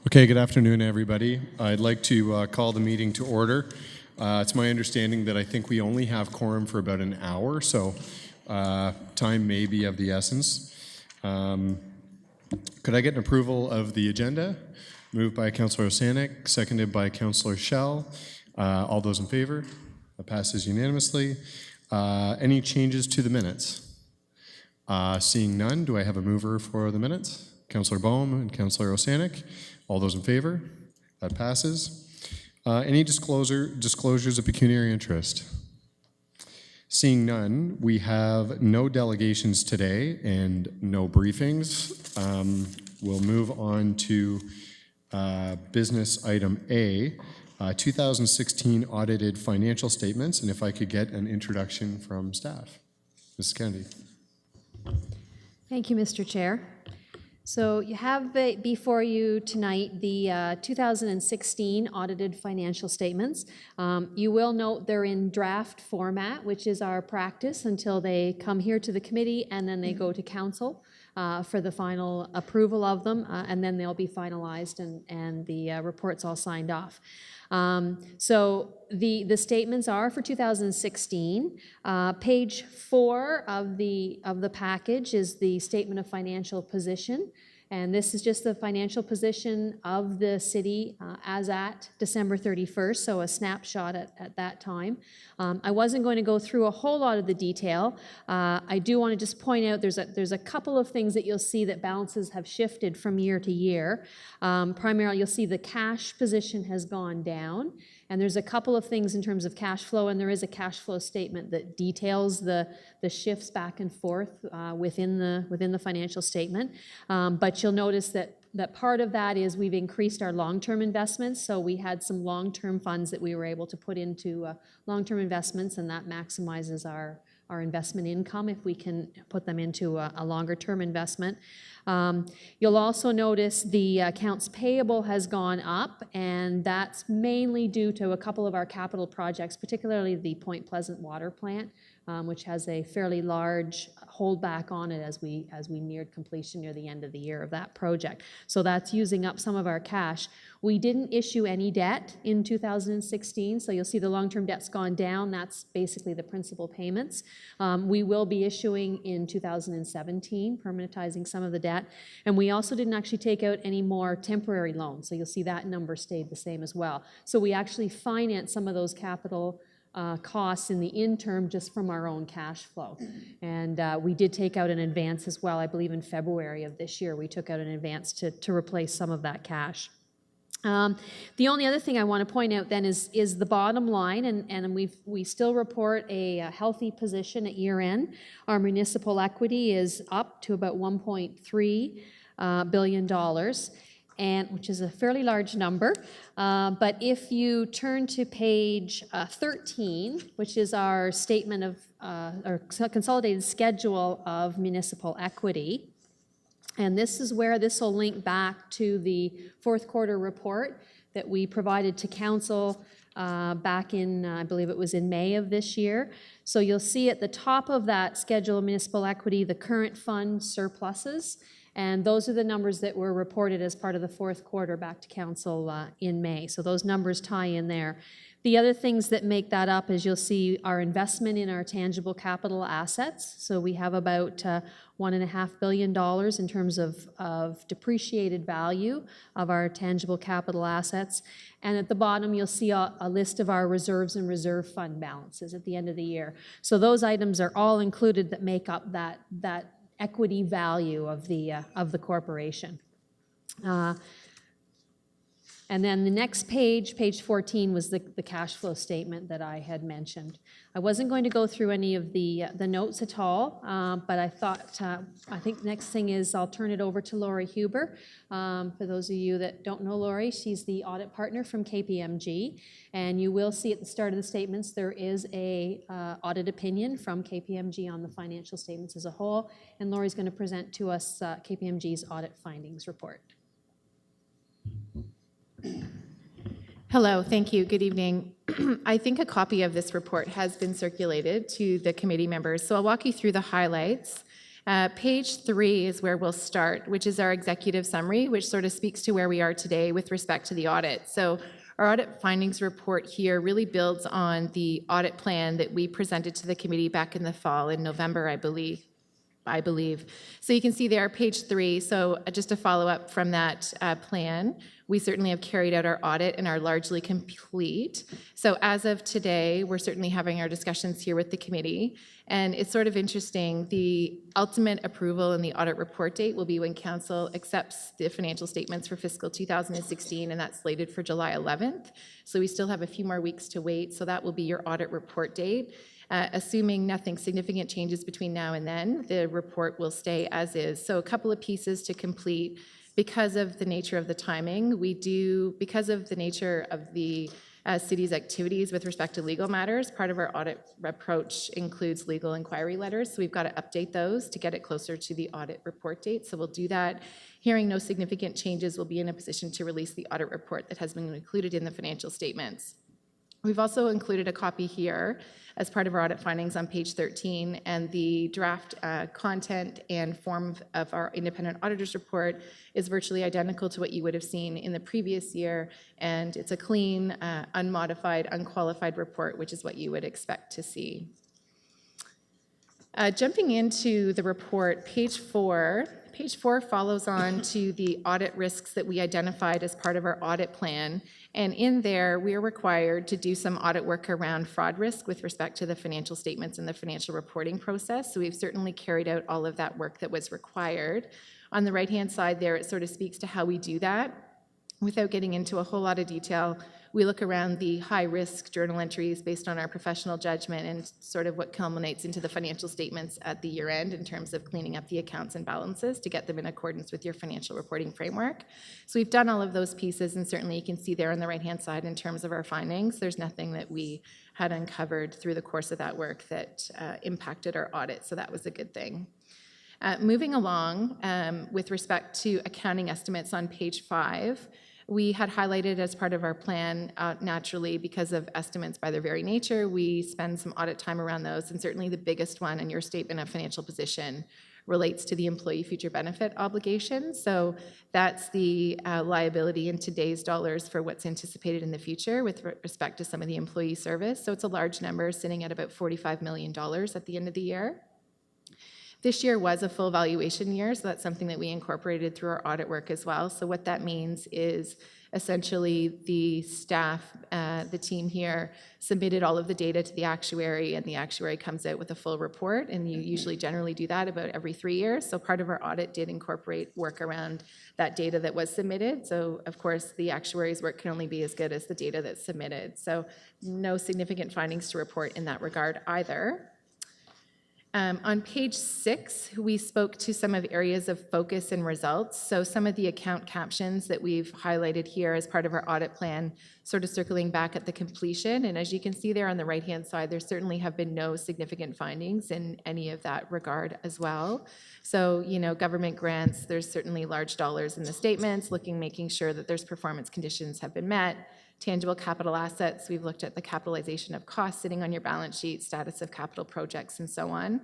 Okay, good afternoon, everybody. I'd like to call the meeting to order. It's my understanding that I think we only have quorum for about an hour, so time may be of the essence. Could I get an approval of the agenda? Moved by Councillor Osanek, seconded by Councillor Schell. All those in favor? That passes unanimously. Any changes to the minutes? Seeing none, do I have a mover for the minutes? Councillor Bohm and Councillor Osanek. All those in favor? That passes. Any disclosures of pecuniary interest? Seeing none, we have no delegations today and no briefings. We'll move on to business item A, 2016 audited financial statements, and if I could get an introduction from staff. Mrs. Kennedy. Thank you, Mr. Chair. So you have before you tonight the 2016 audited financial statements. You will note they're in draft format, which is our practice until they come here to the committee and then they go to council for the final approval of them, and then they'll be finalized and the reports all signed off. So the statements are for 2016. Page 4 of the package is the statement of financial position. And this is just the financial position of the city as at December 31st, so a snapshot at that time. I wasn't going to go through a whole lot of the detail. I do want to just point out there's a couple of things that you'll see that balances have shifted from year to year. Primarily, you'll see the cash position has gone down. And there's a couple of things in terms of cash flow, and there is a cash flow statement that details the shifts back and forth within the financial statement. But you'll notice that part of that is we've increased our long-term investments. So we had some long-term funds that we were able to put into long-term investments, and that maximizes our investment income if we can put them into a longer-term investment. You'll also notice the accounts payable has gone up, and that's mainly due to a couple of our capital projects, particularly the Point Pleasant water plant, which has a fairly large holdback on it as we neared completion near the end of the year of that project. So that's using up some of our cash. We didn't issue any debt in 2016, so you'll see the long-term debt's gone down. That's basically the principal payments. We will be issuing in 2017, permanentizing some of the debt. And we also didn't actually take out any more temporary loans, so you'll see that number stayed the same as well. So we actually financed some of those capital costs in the interim just from our own cash flow. And we did take out an advance as well. I believe in February of this year, we took out an advance to replace some of that cash. The only other thing I want to point out then is the bottom line, and we still report a healthy position at year end. Our municipal equity is up to about $1.3 billion. And which is a fairly large number. But if you turn to page 13, which is our statement of, our consolidated schedule of municipal equity, and this is where this will link back to the fourth quarter report that we provided to council back in, I believe it was in May of this year. So you'll see at the top of that schedule of municipal equity, the current fund surpluses. And those are the numbers that were reported as part of the fourth quarter back to council in May. So those numbers tie in there. The other things that make that up is you'll see our investment in our tangible capital assets. So we have about $1.5 billion in terms of depreciated value of our tangible capital assets. And at the bottom, you'll see a list of our reserves and reserve fund balances at the end of the year. So those items are all included that make up that equity value of the corporation. And then the next page, page 14, was the cash flow statement that I had mentioned. I wasn't going to go through any of the notes at all, but I thought, I think the next thing is I'll turn it over to Lori Huber. For those of you that don't know Lori, she's the audit partner from KPMG, and you will see at the start of the statements there is a audit opinion from KPMG on the financial statements as a whole, and Lori's going to present to us KPMG's audit findings report. Hello, thank you. Good evening. I think a copy of this report has been circulated to the committee members, so I'll walk you through the highlights Page 3 is where we'll start, which is our executive summary, which sort of speaks to where we are today with respect to the audit. So our audit findings report here really builds on the audit plan that we presented to the committee back in the fall in November, I believe. So you can see there, page 3. So just to follow up from that plan, we certainly have carried out our audit and are largely complete. So as of today, we're certainly having our discussions here with the committee. And it's sort of interesting, the ultimate approval and the audit report date will be when council accepts the financial statements for fiscal 2016, and that's slated for July 11th. So we still have a few more weeks to wait. So that will be your audit report date. Assuming nothing significant changes between now and then, the report will stay as is. So a couple of pieces to complete. Because of the nature of the timing, because of the nature of the city's activities with respect to legal matters, part of our audit approach includes legal inquiry letters. So we've got to update those to get it closer to the audit report date. So we'll do that. Hearing no significant changes, we'll be in a position to release the audit report that has been included in the financial statements. We've also included a copy here as part of our audit findings on page 13, and the draft content and form of our independent auditor's report is virtually identical to what you would have seen in the previous year, and it's a clean, unmodified, unqualified report, which is what you would expect to see. Jumping into the report, page 4. Page 4 follows on to the audit risks that we identified as part of our audit plan. And in there, we are required to do some audit work around fraud risk with respect to the financial statements and the financial reporting process. So we've certainly carried out all of that work that was required. On the right-hand side there, it sort of speaks to how we do that. Without getting into a whole lot of detail, we look around the high-risk journal entries based on our professional judgment and sort of what culminates into the financial statements at the year end in terms of cleaning up the accounts and balances to get them in accordance with your financial reporting framework. So we've done all of those pieces, and certainly you can see there on the right-hand side in terms of our findings, there's nothing that we had uncovered through the course of that work that impacted our audit, so that was a good thing. Moving along, with respect to accounting estimates on page 5, we had highlighted as part of our plan, naturally, because of estimates by their very nature, we spend some audit time around those, and certainly the biggest one in your statement of financial position relates to the employee future benefit obligation. So that's the liability in today's dollars for what's anticipated in the future with respect to some of the employee service. So it's a large number, sitting at about $45 million at the end of the year. This year was a full valuation year, so that's something that we incorporated through our audit work as well. So what that means is essentially the staff, the team here, submitted all of the data to the actuary, and the actuary comes out with a full report, and you usually generally do that about every 3 years. So part of our audit did incorporate work around that data that was submitted. So of course, the actuary's work can only be as good as the data that's submitted. So no significant findings to report in that regard either. On page 6, we spoke to some of areas of focus and results. So some of the account captions that we've highlighted here as part of our audit plan, sort of circling back at the completion. And as you can see there on the right-hand side, there certainly have been no significant findings in any of that regard as well. So, government grants, there's certainly large dollars in the statements, making sure that there's performance conditions have been met. Tangible capital assets, we've looked at the capitalization of costs sitting on your balance sheet, status of capital projects, and so on.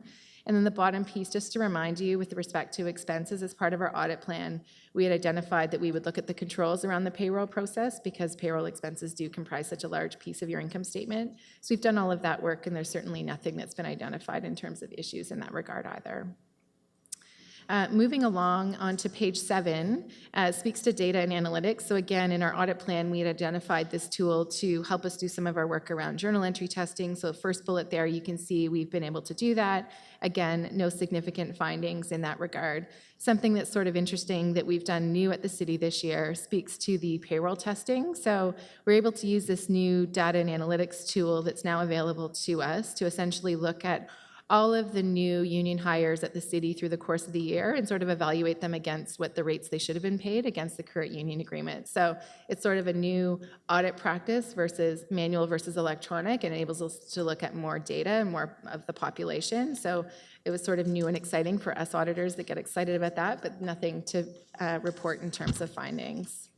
And then the bottom piece, just to remind you, with respect to expenses as part of our audit plan, we had identified that we would look at the controls around the payroll process because payroll expenses do comprise such a large piece of your income statement. So we've done all of that work, and there's certainly nothing that's been identified in terms of issues in that regard either. Moving along onto page 7, speaks to data and analytics. So again, in our audit plan, we had identified this tool to help us do some of our work around journal entry testing. So first bullet there, you can see we've been able to do that. Again, no significant findings in that regard. Something that's sort of interesting that we've done new at the city this year speaks to the payroll testing. So we're able to use this new data and analytics tool that's now available to us to essentially look at all of the new union hires at the city through the course of the year and sort of evaluate them against what the rates they should have been paid against the current union agreement. So it's sort of a new audit practice versus manual versus electronic, and enables us to look at more data and more of the population. So it was sort of new and exciting for us auditors that get excited about that, but nothing to report in terms of findings.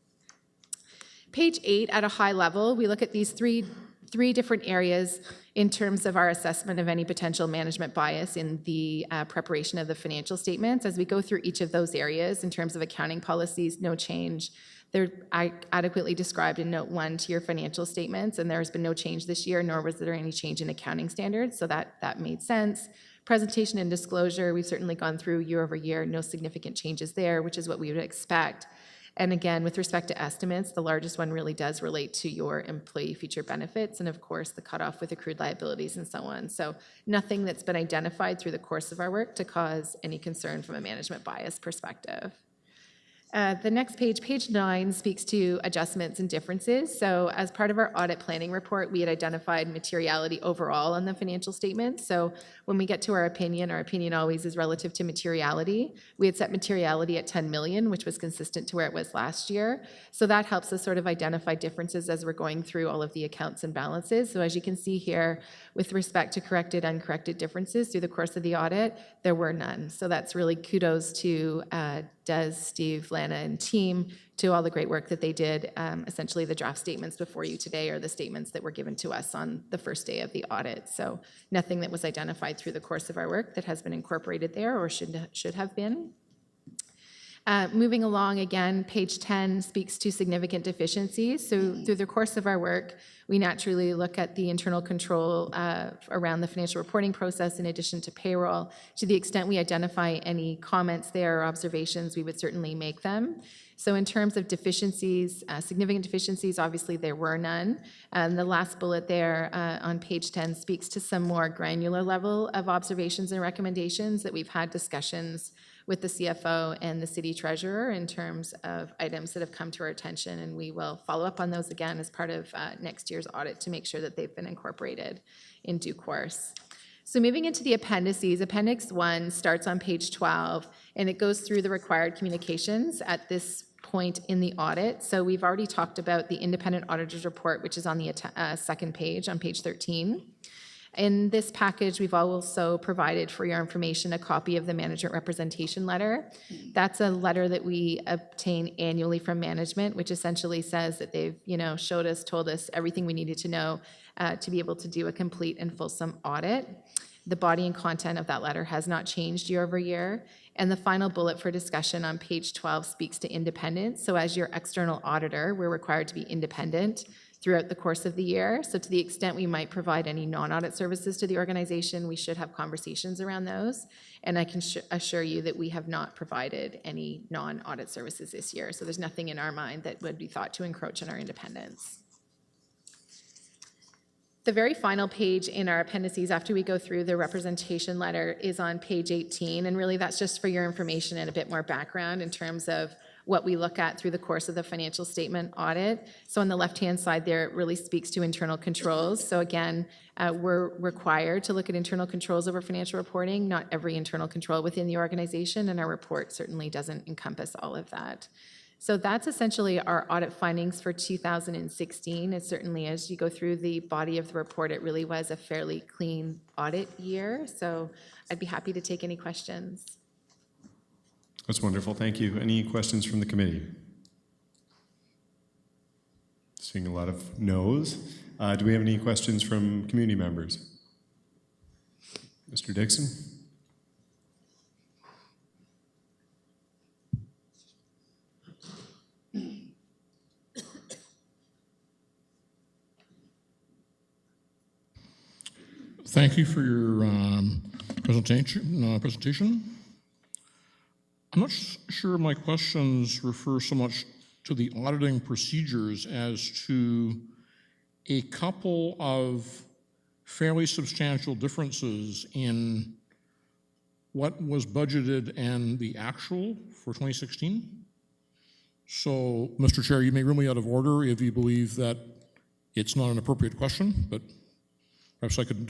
Page 8, at a high level, we look at these three three different areas in terms of our assessment of any potential management bias in the preparation of the financial statements. As we go through each of those areas in terms of accounting policies, no change. They're adequately described in Note 1 to your financial statements, and there has been no change this year, nor was there any change in accounting standards, so that made sense. Presentation and disclosure, we've certainly gone through year over year, no significant changes there, which is what we would expect. And again, with respect to estimates, the largest one really does relate to your employee future benefits and, of course, the cutoff with accrued liabilities and so on. So nothing that's been identified through the course of our work to cause any concern from a management bias perspective. The next page, page 9, speaks to adjustments and differences. So as part of our audit planning report, we had identified materiality overall on the financial statements. So when we get to our opinion always is relative to materiality. We had set materiality at 10 million, which was consistent to where it was last year. So that helps us sort of identify differences as we're going through all of the accounts and balances. So as you can see here, with respect to corrected, uncorrected differences through the course of the audit, there were none. So that's really kudos to Des, Steve, Lana, and team to all the great work that they did. Essentially, the draft statements before you today are the statements that were given to us on the first day of the audit. So nothing that was identified through the course of our work that has been incorporated there or should have been. Moving along again, page 10 speaks to significant deficiencies. So through the course of our work, we naturally look at the internal control around the financial reporting process in addition to payroll. To the extent we identify any comments there or observations, we would certainly make them. So in terms of deficiencies, significant deficiencies, obviously there were none. And the last bullet there on page 10 speaks to some more granular level of observations and recommendations that we've had discussions with the CFO and the city treasurer in terms of items that have come to our attention, and we will follow up on those again as part of next year's audit to make sure that they've been incorporated in due course. So moving into the appendices, Appendix 1 starts on page 12, and it goes through the required communications at this point in the audit. So we've already talked about the independent auditor's report, which is on the second page, on page 13. In this package, we've also provided for your information a copy of the management representation letter. That's a letter that we obtain annually from management, which essentially says that they've, told us everything we needed to know to be able to do a complete and fulsome audit. The body and content of that letter has not changed year over year. And the final bullet for discussion on page 12 speaks to independence. So as your external auditor, we're required to be independent throughout the course of the year. So to the extent we might provide any non-audit services to the organization, we should have conversations around those. And I can assure you that we have not provided any non-audit services this year. So there's nothing in our mind that would be thought to encroach on our independence. The very final page in our appendices after we go through the representation letter is on page 18. And really that's just for your information and a bit more background in terms of what we look at through the course of the financial statement audit. So on the left-hand side there, it really speaks to internal controls. So again, we're required to look at internal controls over financial reporting, not every internal control within the organization, and our report certainly doesn't encompass all of that. So that's essentially our audit findings for 2016. It certainly, as you go through the body of the report, it really was a fairly clean audit year. So I'd be happy to take any questions. That's wonderful. Thank you. Any questions from the committee? Seeing a lot of no's. Do we have any questions from community members? Mr. Dixon? Thank you for your presentation. I'm not sure my questions refer so much to the auditing procedures as to a couple of fairly substantial differences in what was budgeted and the actual for 2016. So, Mr. Chair, you may rule me out of order if you believe that it's not an appropriate question, but perhaps I could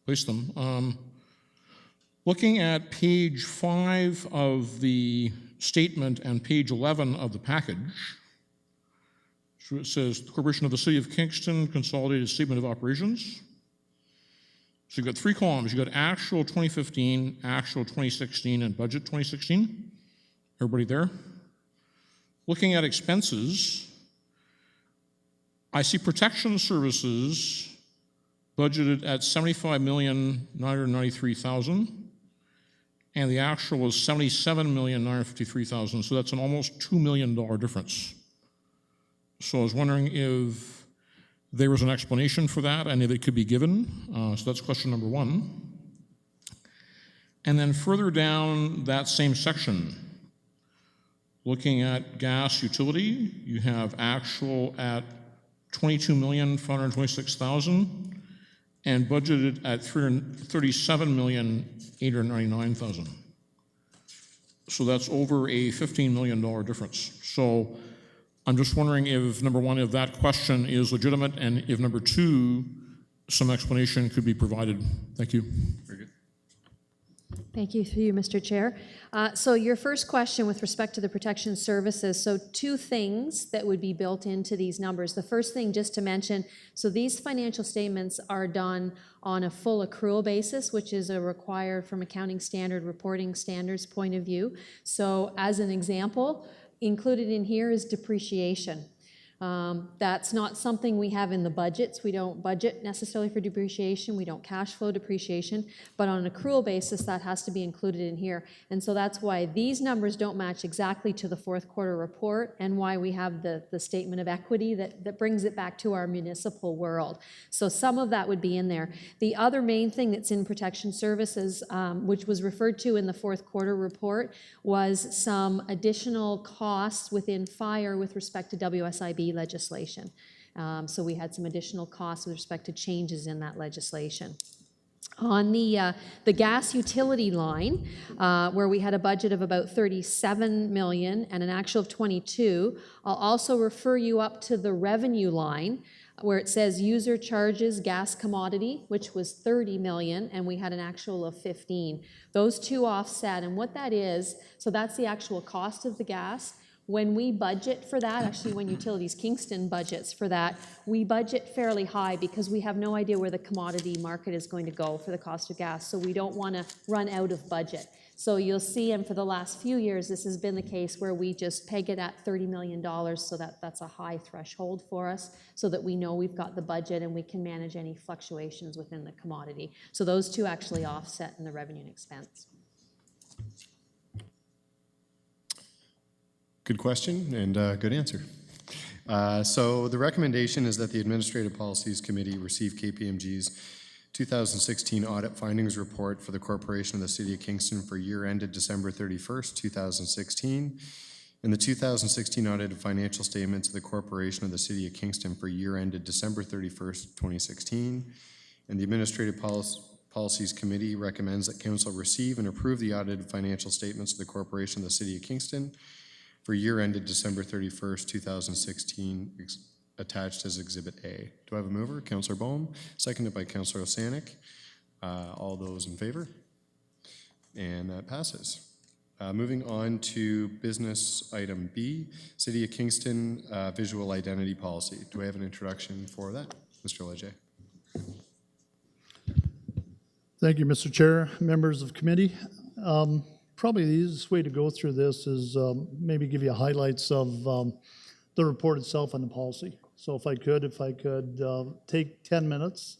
place them. Looking at page 5 of the statement and page 11 of the package, so it says, the Corporation of the City of Kingston Consolidated Statement of Operations. So you've got 3 columns. You've got actual 2015, actual 2016, and budget 2016. Everybody there? Looking at expenses, I see protection services budgeted at $75,993,000, and the actual was $77,953,000, so that's an almost $2 million difference. So I was wondering if there was an explanation for that and if it could be given. So that's question number one. And then further down that same section, looking at gas utility, you have actual at $22,526,000 and budgeted at $37,899,000. So that's over a $15 million difference. So I'm just wondering if, number one, if that question is legitimate, and if, number two, some explanation could be provided. Thank you. Very good. Thank you through you, Mr. Chair. So your first question with respect to the protection services, so two things that would be built into these numbers. The first thing, just to mention, so these financial statements are done on a full accrual basis, which is a required from accounting standard reporting standards point of view. So as an example, included in here is depreciation. That's not something we have in the budgets. We don't budget necessarily for depreciation. We don't cash flow depreciation, but on an accrual basis, that has to be included in here. And so that's why these numbers don't match exactly to the fourth quarter report, and why we have the statement of equity that brings it back to our municipal world. So some of that would be in there. The other main thing that's in protection services, which was referred to in the fourth quarter report, was some additional costs within fire with respect to WSIB legislation. So we had some additional costs with respect to changes in that legislation. On the gas utility line, where we had a budget of about 37 million and an actual of 22, I'll also refer you up to the revenue line where it says user charges gas commodity, which was 30 million, and we had an actual of 15. Those two offset, and what that is, so that's the actual cost of the gas. When we budget for that, actually when Utilities Kingston budgets for that, we budget fairly high because we have no idea where the commodity market is going to go for the cost of gas, so we don't want to run out of budget. So you'll see, and for the last few years, this has been the case where we just peg it at $30 million, so that's a high threshold for us, so that we know we've got the budget and we can manage any fluctuations within the commodity. So those two actually offset in the revenue and expense. Good question and good answer. So the recommendation is that the Administrative Policies Committee receive KPMG's 2016 Audit Findings Report for the Corporation of the City of Kingston for year ended December 31st, 2016, and the 2016 audited financial statements of the Corporation of the City of Kingston for year ended December 31st, 2016, and the Administrative Policies Committee recommends that Council receive and approve the audited financial statements of the Corporation of the City of Kingston for year ended December 31st, 2016, attached as Exhibit A. Do I have a mover? Councillor Bohm, seconded by Councillor Osanik. All those in favor? And that passes. Moving on to business item B, City of Kingston Visual Identity Policy. Do I have an introduction for that? Mr. Leger. Thank you, Mr. Chair, members of committee. Probably the easiest way to go through this is maybe give you highlights of the report itself and the policy. So if I could take 10 minutes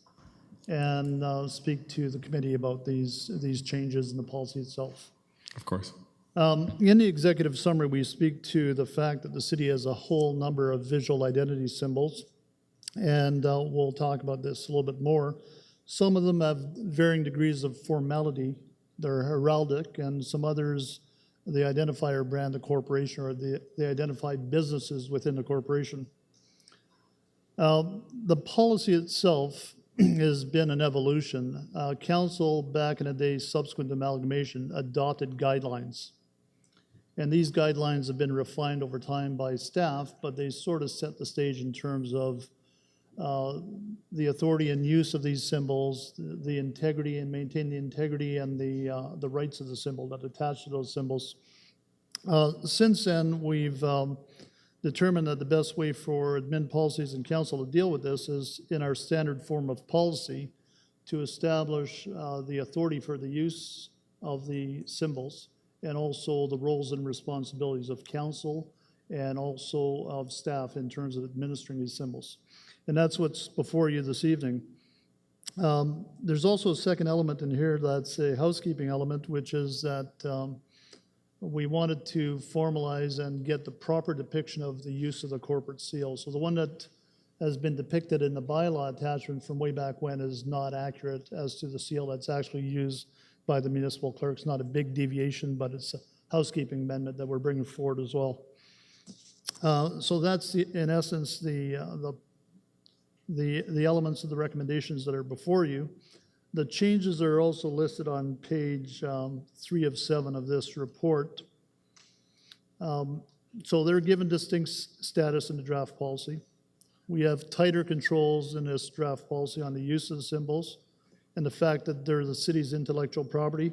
and speak to the committee about these changes in the policy itself. Of course. In the executive summary, we speak to the fact that the city has a whole number of visual identity symbols, and we'll talk about this a little bit more. Some of them have varying degrees of formality. They're heraldic, and some others, the identifier brand the corporation, or they identify businesses within the corporation. The policy itself has been an evolution. Council, back in the day subsequent to amalgamation, adopted guidelines. And these guidelines have been refined over time by staff, but they sort of set the stage in terms of the authority and use of these symbols, the integrity and maintain the integrity and the rights of the symbol that attach to those symbols. Since then, we've determined that the best way for admin policies and council to deal with this is in our standard form of policy to establish the authority for the use of the symbols and also the roles and responsibilities of council and also of staff in terms of administering these symbols. And that's what's before you this evening. There's also a second element in here that's a housekeeping element, which is that we wanted to formalize and get the proper depiction of the use of the corporate seal. So the one that has been depicted in the bylaw attachment from way back when is not accurate as to the seal that's actually used by the municipal clerk. It's not a big deviation, but it's a housekeeping amendment that we're bringing forward as well. So that's, in essence, the elements of the recommendations that are before you. The changes are also listed on page 3 of 7 of this report. So they're given distinct status in the draft policy. We have tighter controls in this draft policy on the use of the symbols and the fact that they're the city's intellectual property.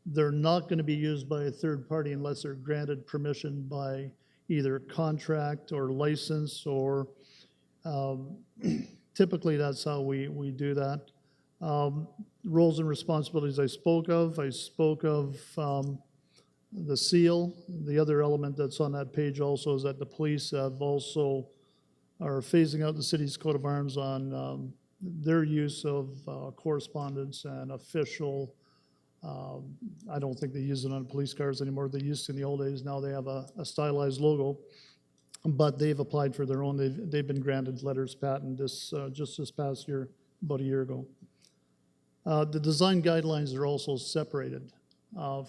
They're not going to be used by a third party unless they're granted permission by either contract or license, or typically that's how we do that. Roles and responsibilities I spoke of. I spoke of the seal. The other element that's on that page also is that the police have also are phasing out the city's coat of arms on their use of correspondence and official. I don't think they use it on police cars anymore. They used to in the old days. Now they have a stylized logo, but they've applied for their own. They've been granted letters patent just this past year, about a year ago. The design guidelines are also separated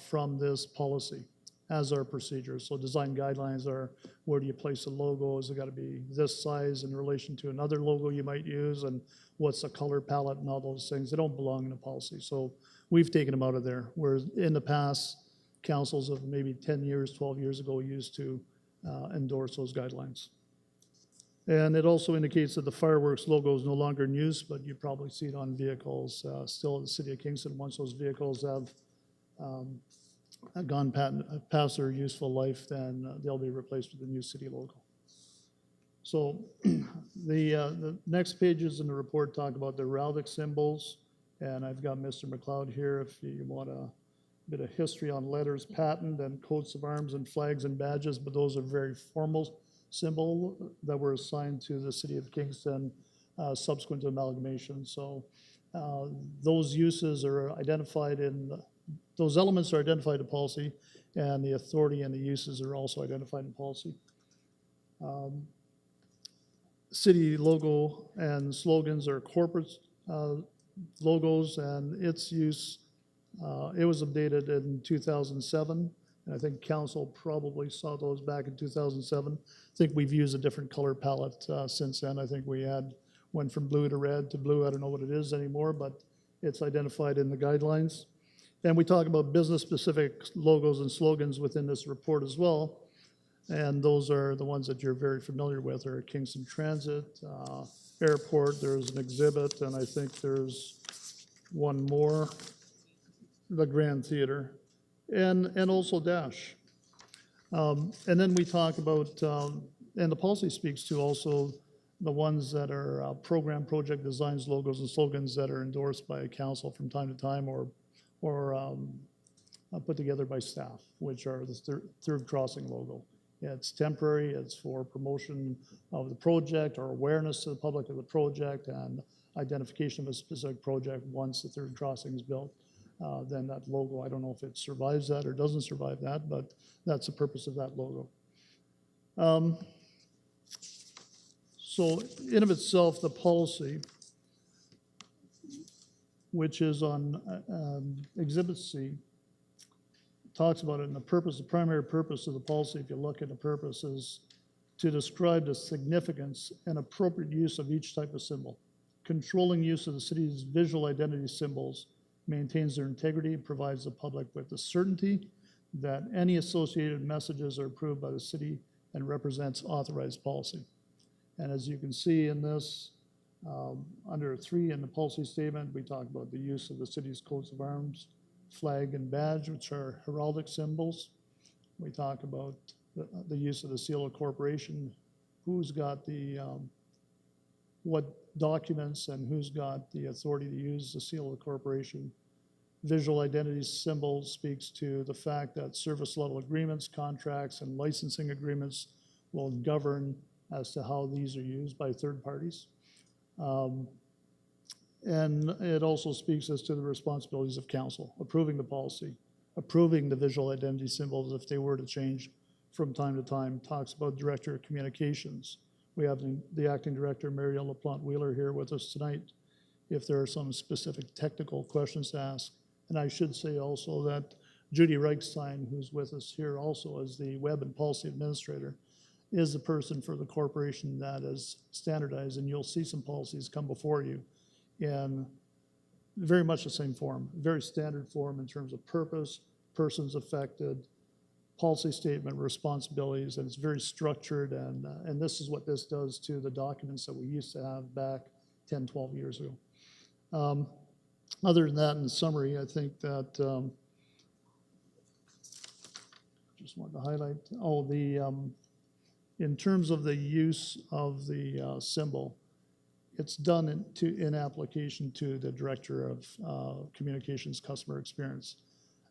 from this policy as are procedures. So design guidelines are, where do you place the logo? Is it got to be this size in relation to another logo you might use? And what's the color palette and all those things? They don't belong in a policy. So we've taken them out of there. Whereas in the past, councils of maybe 10 years, 12 years ago used to endorse those guidelines. And it also indicates that the fireworks logo is no longer in use, but you probably see it on vehicles still in the city of Kingston. Once those vehicles have gone past their useful life, then they'll be replaced with the new city logo. So the next pages in the report talk about the heraldic symbols, and I've got Mr. McLeod here if you want a bit of history on letters, patent, and coats of arms and flags and badges, but those are very formal symbol that were assigned to the city of Kingston subsequent to amalgamation. So those uses are identified those elements are identified in policy, and the authority and the uses are also identified in policy. City logo and slogans are corporate logos, and its use, it was updated in 2007. And I think council probably saw those back in 2007. I think we've used a different color palette since then. I think went from blue to red to blue. I don't know what it is anymore, but it's identified in the guidelines. And we talk about business-specific logos and slogans within this report as well. And those are the ones that you're very familiar with, are Kingston Transit, Airport, there's an exhibit, and I think there's one more, the Grand Theater, and also Dash. And then we talk about, and the policy speaks to also the ones that are program, project designs, logos, and slogans that are endorsed by council from time to time or put together by staff, which are the third crossing logo. It's temporary, it's for promotion of the project or awareness to the public of the project and identification of a specific project once the third crossing is built. Then that logo, I don't know if it survives that or doesn't survive that, but that's the purpose of that logo. So in of itself, the policy, which is on Exhibit C, talks about it, and the primary purpose of the policy, if you look at the purpose, is to describe the significance and appropriate use of each type of symbol. Controlling use of the city's visual identity symbols maintains their integrity and provides the public with the certainty that any associated messages are approved by the city and represents authorized policy. And as you can see in this, under 3 in the policy statement, we talk about the use of the city's coats of arms, flag and badge, which are heraldic symbols. We talk about the use of the seal of corporation, who's got the, what documents and who's got the authority to use the seal of the corporation. Visual identity symbol speaks to the fact that service level agreements, contracts, and licensing agreements will govern as to how these are used by third parties. And it also speaks as to the responsibilities of council, approving the policy, approving the visual identity symbols if they were to change from time to time. Talks about director of communications. We have the acting director, Marielle LaPlante-Wheeler, here with us tonight if there are some specific technical questions to ask. And I should say also that Judy Reichstein, who's with us here also as the web and policy administrator, is the person for the corporation that is standardized, and you'll see some policies come before you in very much the same form, very standard form in terms of purpose, persons affected, policy statement, responsibilities, and it's very structured, and this is what this does to the documents that we used to have back 10, 12 years ago. Other than that, in summary, I think that just wanted to highlight, in terms of the use of the symbol, it's done in application to the Director of Communications Customer Experience.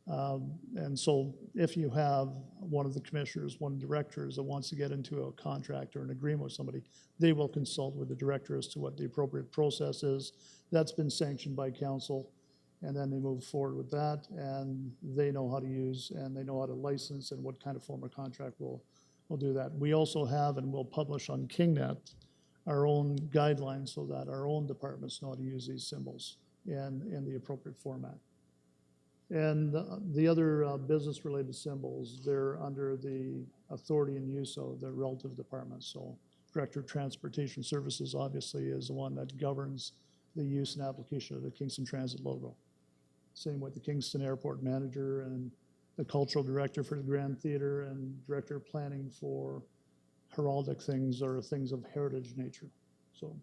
And so if you have one of the commissioners, one of the directors that wants to get into a contract or an agreement with somebody, they will consult with the director as to what the appropriate process is. That's been sanctioned by council, and then they move forward with that, and they know how to use and they know how to license and what kind of form of contract will do that. We also have and will publish on KingNet our own guidelines so that our own departments know how to use these symbols in the appropriate format. And the other business-related symbols, they're under the authority and use of the relative departments. So Director of Transportation Services obviously is the one that governs the use and application of the Kingston Transit logo. Same with the Kingston Airport Manager and the Cultural Director for the Grand Theater and Director of Planning for heraldic things or things of heritage nature. So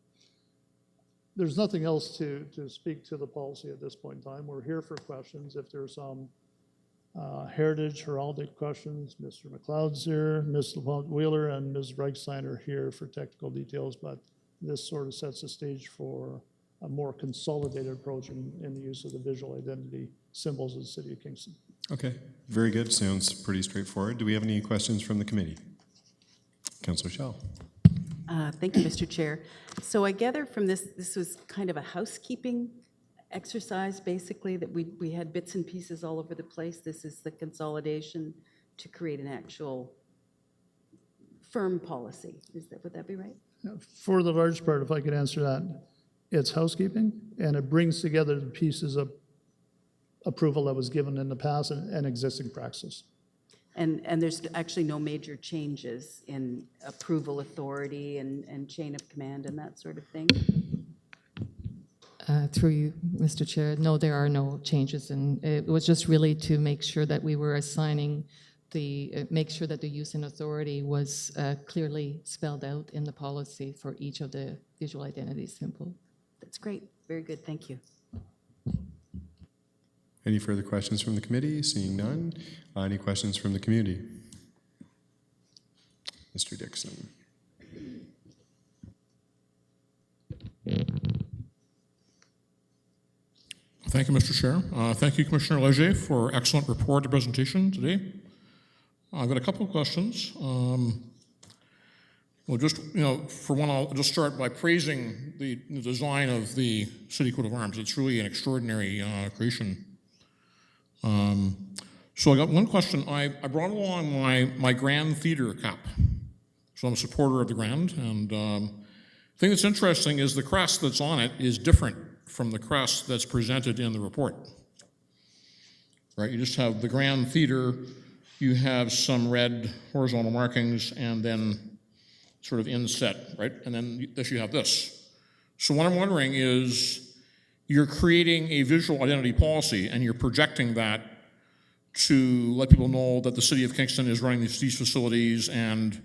there's nothing else to speak to the policy at this point in time. We're here for questions. If there's some heritage, heraldic questions, Mr. McLeod's here, Ms. LaPlante-Wheeler, and Ms. Reichstein are here for technical details, but this sort of sets the stage for a more consolidated approach in the use of the visual identity symbols of the City of Kingston. Okay, very good. Sounds pretty straightforward. Do we have any questions from the committee? Councillor Schell. Thank you, Mr. Chair. So I gather from this was kind of a housekeeping exercise, basically, that we had bits and pieces all over the place. This is the consolidation to create an actual firm policy. Would that be right? For the large part, if I could answer that, it's housekeeping, and it brings together the pieces of approval that was given in the past and existing practice. And there's actually no major changes in approval authority and chain of command and that sort of thing? Through you, Mr. Chair, no, there are no changes, and it was just really to make sure that we were assigning make sure that the use and authority was clearly spelled out in the policy for each of the visual identity symbol. That's great. Very good. Thank you. Any further questions from the committee? Seeing none. Any questions from the community? Mr. Dixon. Thank you, Mr. Chair. Thank you, Commissioner Leger, for excellent report and presentation today. I've got a couple of questions. Well, just, for one, I'll just start by praising the design of the City Coat of Arms. It's really an extraordinary creation. So I got one question. I brought along my Grand Theater cap. So I'm a supporter of the Grand, and the thing that's interesting is the crest that's on it is different from the crest that's presented in the report. Right, you just have the Grand Theater, you have some red horizontal markings, and then sort of inset, right? And then you have this. So what I'm wondering is, you're creating a visual identity policy and you're projecting that to let people know that the City of Kingston is running these facilities, and,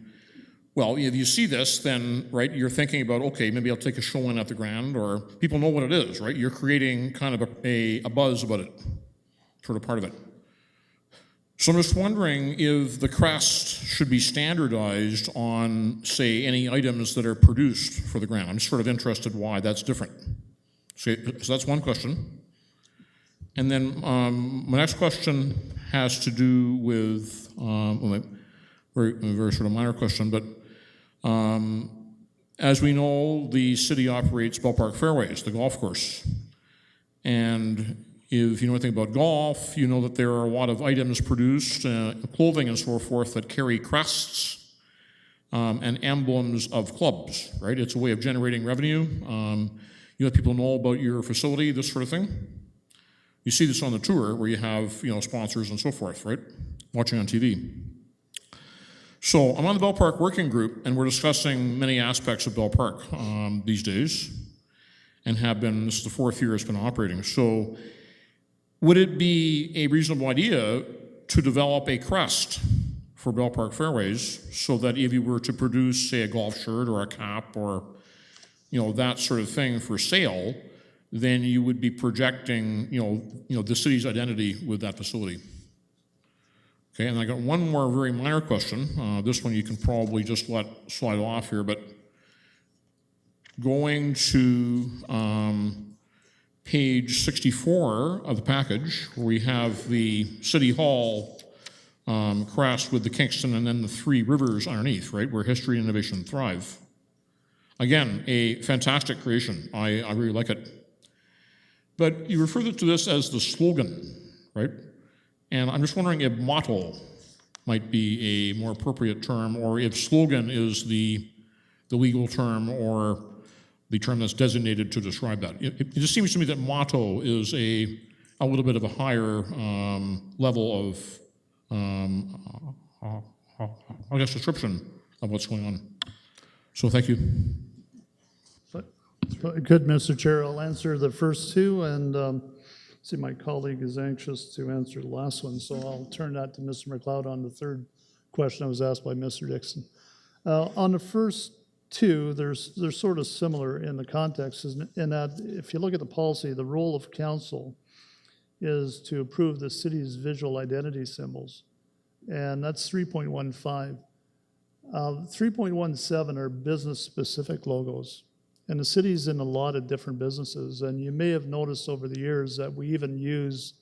well, if you see this, then, right, you're thinking about, okay, maybe I'll take a show in at the Grand, or people know what it is, right? You're creating kind of a buzz about it, sort of part of it. So I'm just wondering if the crest should be standardized on, say, any items that are produced for the Grand. I'm just sort of interested why that's different. So that's one question. And then my next question has to do with, well, a very sort of minor question, but as we know, the city operates Bellpark Fairways, the golf course. And if you know anything about golf, you know that there are a lot of items produced, clothing and so forth, that carry crests and emblems of clubs, right? It's a way of generating revenue. You let people know about your facility, this sort of thing. You see this on the tour where you have, sponsors and so forth, right? Watching on TV. So I'm on the Bell Park Working Group, and we're discussing many aspects of Bell Park these days, and have been, this is the 4th year it's been operating. So would it be a reasonable idea to develop a crest for Bell Park Fairways so that if you were to produce, say, a golf shirt or a cap or, that sort of thing for sale, then you would be projecting, the city's identity with that facility? Okay, and I got one more very minor question. This one you can probably just let slide off here, but going to page 64 of the package, where we have the City Hall crest with the Kingston and then the 3 rivers underneath, right, where history and innovation thrive. Again, a fantastic creation. I really like it. But you refer to this as the slogan, right? And I'm just wondering if motto might be a more appropriate term, or if slogan is the legal term or the term that's designated to describe that. It just seems to me that motto is a little bit of a higher level of, I guess, description of what's going on. So thank you. Good, Mr. Chair. I'll answer the first 2, and see my colleague is anxious to answer the last one, so I'll turn that to Mr. McLeod on the 3rd question I was asked by Mr. Dixon. On the first 2, they're sort of similar in the context, in that if you look at the policy, the role of council is to approve the city's visual identity symbols, and that's 3.15. 3.17 are business-specific logos. And the city's in a lot of different businesses, and you may have noticed over the years that we even use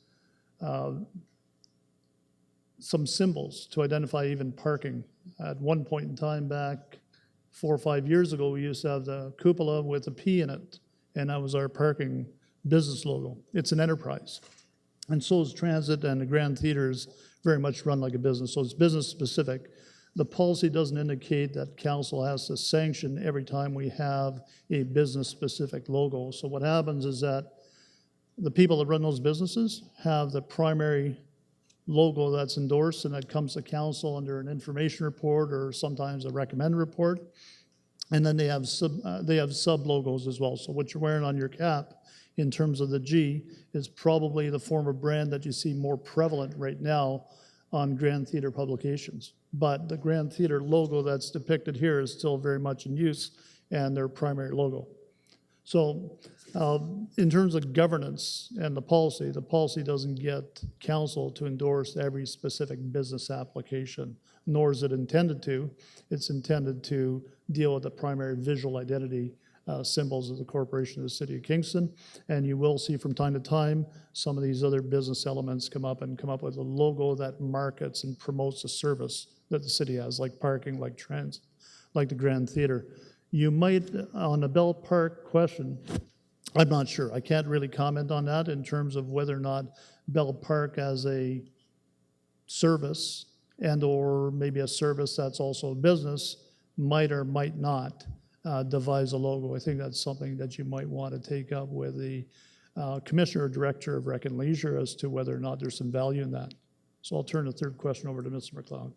some symbols to identify even parking. At one point in time back 4 or 5 years ago, we used to have the cupola with a P in it, and that was our parking business logo. It's an enterprise. And so is transit, and the Grand Theater is very much run like a business, so it's business specific. The policy doesn't indicate that council has to sanction every time we have a business-specific logo. So what happens is that the people that run those businesses have the primary logo that's endorsed, and that comes to council under an information report or sometimes a recommend report. And then they have sub logos as well. So what you're wearing on your cap in terms of the G is probably the form of brand that you see more prevalent right now on Grand Theater publications. But the Grand Theater logo that's depicted here is still very much in use, and their primary logo. So in terms of governance and the policy doesn't get council to endorse every specific business application, nor is it intended to. It's intended to deal with the primary visual identity symbols of the corporation of the city of Kingston. And you will see from time to time some of these other business elements come up with a logo that markets and promotes a service that the city has, like parking, like transit, like the Grand Theater. You might, on the Bell Park question, I'm not sure. I can't really comment on that in terms of whether or not Bell Park as a service and or maybe a service that's also a business might or might not devise a logo. I think that's something that you might want to take up with the Commissioner or Director of Rec and Leisure as to whether or not there's some value in that. So I'll turn the 3rd question over to Mr. McLeod.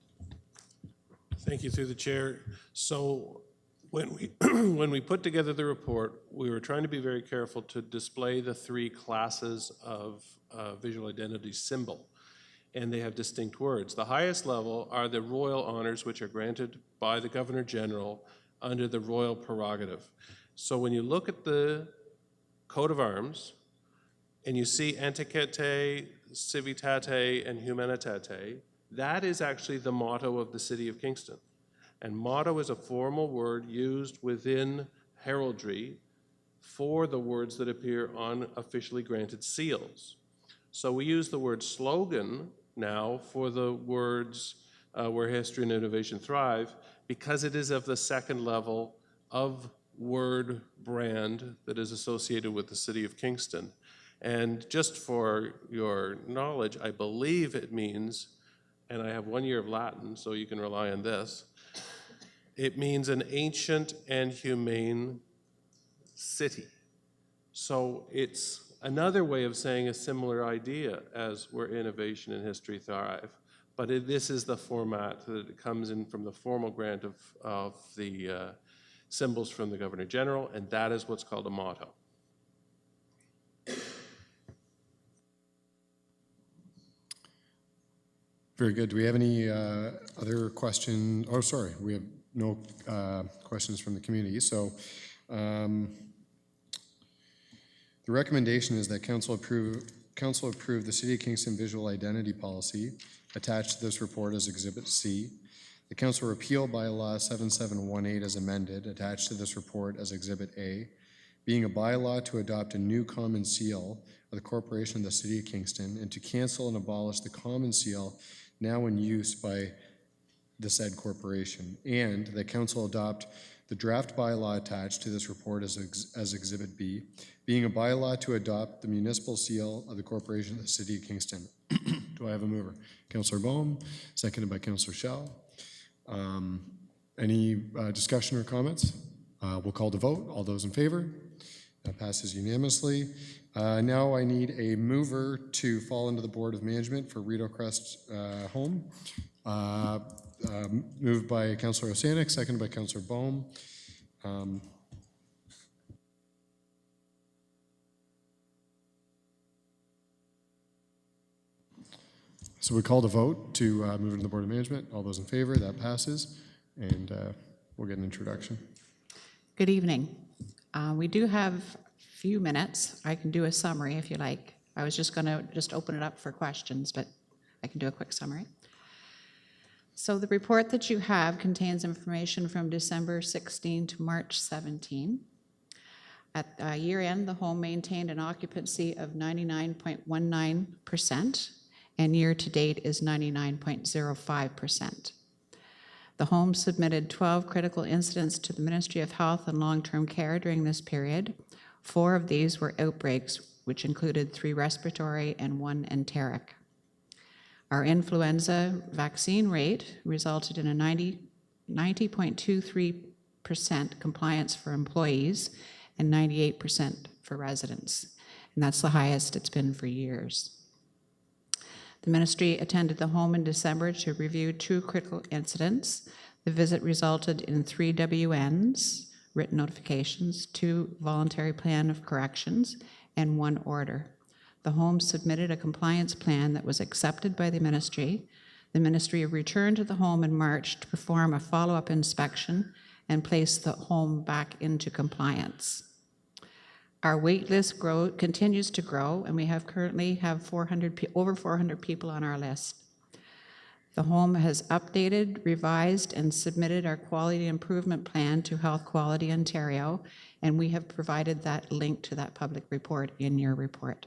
Thank you, through the chair. So when we put together the report, we were trying to be very careful to display the 3 classes of visual identity symbol, and they have distinct words. The highest level are the royal honors, which are granted by the Governor General under the royal prerogative. So when you look at the coat of arms and you see Antiquite, Civitate, and Humanitate, that is actually the motto of the city of Kingston. And motto is a formal word used within heraldry for the words that appear on officially granted seals. So we use the word slogan now for the words where history and innovation thrive, because it is of the second level of word brand that is associated with the city of Kingston. And just for your knowledge, I believe it means, and I have 1 year of Latin, so you can rely on this, it means an ancient and humane city. So it's another way of saying a similar idea as where innovation and history thrive. But this is the format that it comes in from the formal grant of the symbols from the Governor General, and that is what's called a motto. Very good. Do we have any other question? Oh, sorry, we have no questions from the community. So the recommendation is that council approve the City of Kingston visual identity policy attached to this report as Exhibit C. The council repeal bylaw 7718 as amended, attached to this report as Exhibit A, being a bylaw to adopt a new common seal of the corporation of the City of Kingston and to cancel and abolish the common seal now in use by the said corporation, and that council adopt the draft bylaw attached to this report as Exhibit B, being a bylaw to adopt the municipal seal of the corporation of the City of Kingston. Do I have a mover? Councillor Bohm, seconded by Councillor Schell. Any discussion or comments? We'll call to vote. All those in favor? That passes unanimously. Now I need a mover to fall into the Board of Management for Rideau Crest Home. Moved by Councillor Osanik, seconded by Councillor Bohm. So we call to vote to move into the Board of Management. All those in favor, that passes. And we'll get an introduction. Good evening. We do have a few minutes. I can do a summary if you like. I was just going to open it up for questions, but I can do a quick summary. So the report that you have contains information from December 16 to March 17. At year end, the home maintained an occupancy of 99.19%, and year to date is 99.05%. The home submitted 12 critical incidents to the Ministry of Health and Long-Term Care during this period. 4 of these were outbreaks, which included 3 respiratory and 1 enteric. Our influenza vaccine rate resulted in a 90.23% compliance for employees and 98% for residents. And that's the highest it's been for years. The ministry attended the home in December to review 2 critical incidents. The visit resulted in 3 WNs, written notifications, 2 voluntary plan of corrections, and 1 order. The home submitted a compliance plan that was accepted by the ministry. The ministry returned to the home in March to perform a follow-up inspection and place the home back into compliance. Our wait list continues to grow, and we currently have over 400 people on our list. The home has updated, revised, and submitted our quality improvement plan to Health Quality Ontario, and we have provided that link to that public report in your report.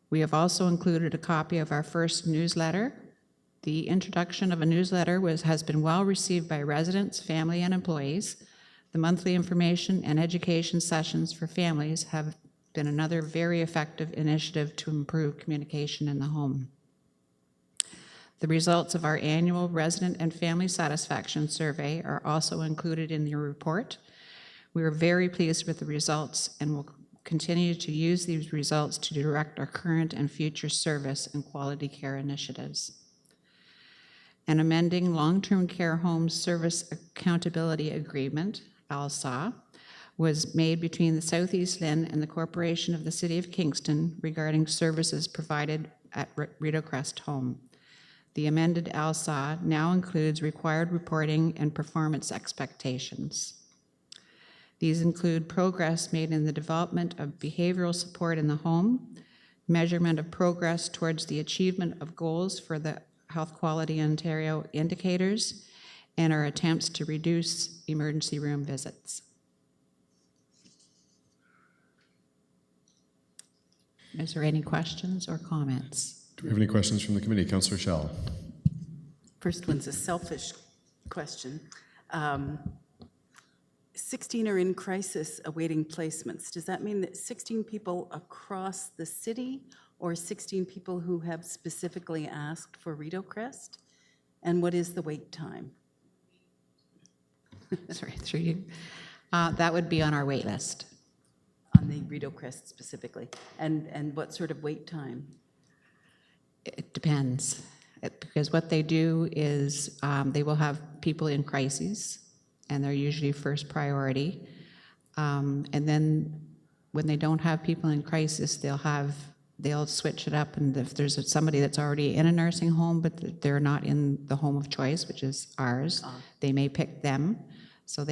We have also included a copy of our first newsletter. The introduction of a newsletter has been well received by residents, family, and employees. The monthly information and education sessions for families have been another very effective initiative to improve communication in the home. The results of our annual resident and family satisfaction survey are also included in your report. We are very pleased with the results and will continue to use these results to direct our current and future service and quality care initiatives. An amending long-term care home service accountability agreement, ALSA, was made between the Southeast Lynn and the Corporation of the City of Kingston regarding services provided at Rideau Crest Home. The amended ALSA now includes required reporting and performance expectations. These include progress made in the development of behavioral support in the home, measurement of progress towards the achievement of goals for the Health Quality Ontario indicators, and our attempts to reduce emergency room visits. Is there any questions or comments? Do we have any questions from the committee? Councillor Shell. First one's a selfish question. 16 are in crisis awaiting placements. Does that mean that 16 people across the city or 16 people who have specifically asked for Rideau Crest? And what is the wait time? Sorry, through you. That would be on our wait list. On the Rideau Crest specifically? And what sort of wait time? It depends, because what they do is they will have people in crises, and they're usually first priority. And then when they don't have people in crisis, they'll switch it up, and if there's somebody that's already in a nursing home, but they're not in the home of choice, which is ours, they may pick them. So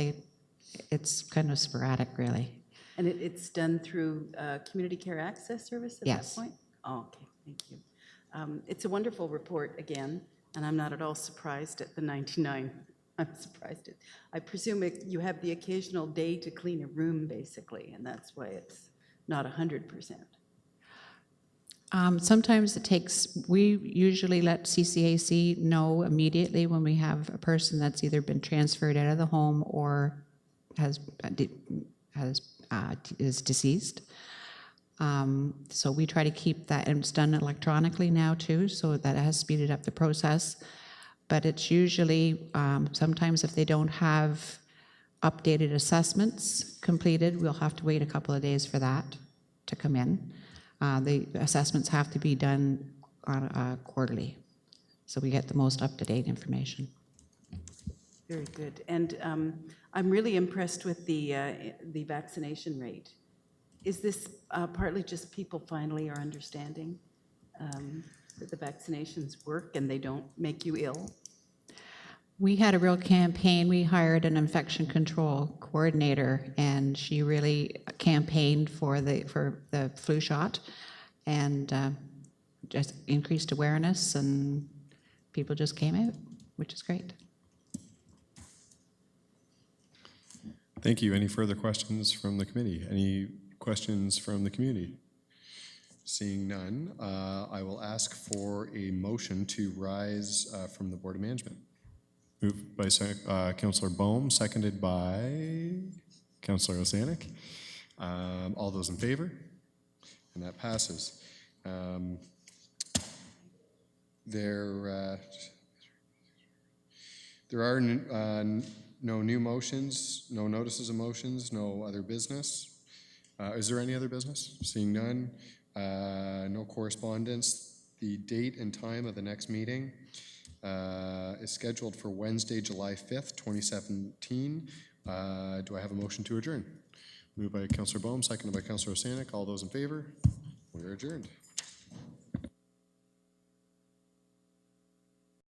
it's kind of sporadic, really. And it's done through Community Care Access Service at Yes. that point? Oh, okay, thank you. It's a wonderful report again, and I'm not at all surprised at the 99. I'm surprised I presume you have the occasional day to clean a room, basically, and that's why it's not 100%. Sometimes we usually let CCAC know immediately when we have a person that's either been transferred out of the home or is deceased. So we try to keep that, and it's done electronically now too, so that has speeded up the process. But it's usually, sometimes if they don't have updated assessments completed, we'll have to wait a couple of days for that to come in. The assessments have to be done on quarterly, so we get the most up-to-date information. Very good. And I'm really impressed with the vaccination rate. Is this partly just people finally are understanding that the vaccinations work and they don't make you ill? We had a real campaign. We hired an infection control coordinator, and she really campaigned for the flu shot, and just increased awareness, and people just came out, which is great. Thank you. Any further questions from the committee? Any questions from the community? Seeing none, I will ask for a motion to rise from the Board of Management. Moved by Councillor Bohm, seconded by Councillor Osanik. All those in favor? And that passes. There are no new motions, no notices of motions, no other business. Is there any other business? Seeing none, no correspondence. The date and time of the next meeting is scheduled for Wednesday, July 5th, 2017. Do I have a motion to adjourn? Moved by Councillor Bohm, seconded by Councillor Osanik. All those in favor? We are adjourned.